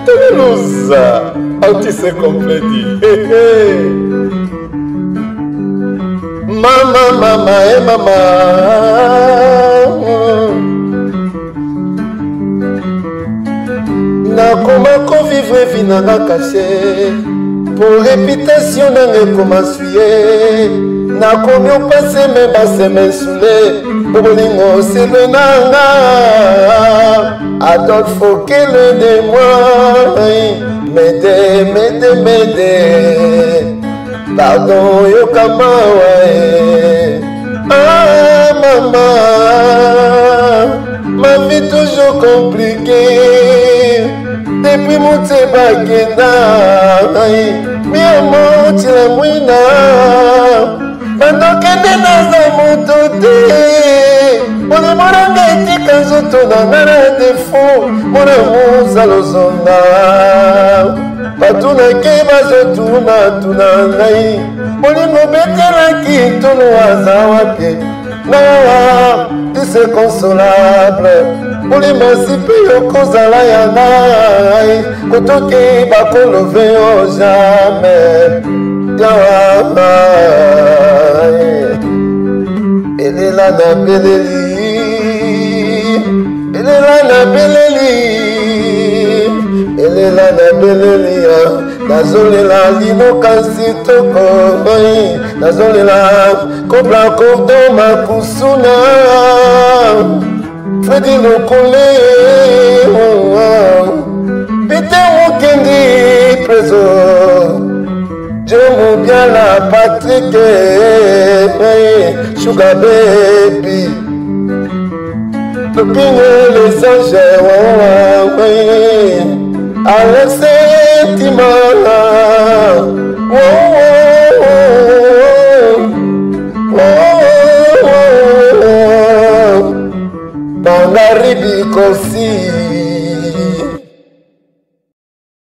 Telusa, autiste completi. Mama, mama, mama. Nakoma ko vivre vinanga caché. Pour réputation nanga koma suye. Nakomi au passé me basse me soulé. Bolingo c'est le nanga. Adolphe quel de moi. M'aider. Pardon yokama ouais. Ah maman, ma vie toujours compliquée. Depuis mon tebagenda, mi amour tu la mouina. Pendant que des naza mon toté, on est mon engagé quand je tourne dans la défaut, mon amour salozona. Patuna ke bazo tuna ngai, molingo betela ki tunu azawapi. Nawa, tu c'est consolable. Pour les massifs, kozala ya nai. Kotoki bakolove o jamais. Yawa, elle est là na beleli. Elle est là na beleli. Elle est là na beleli. Nazolela lino kasi toko. Nazolela kobla cordon makusuna. Freddy Lokole, Peter Mokendi, Preso, Jomo Biala, Patrick, Sugar Baby, le Pingo, les anges, Alex Timala, Banga Ribi Kosi.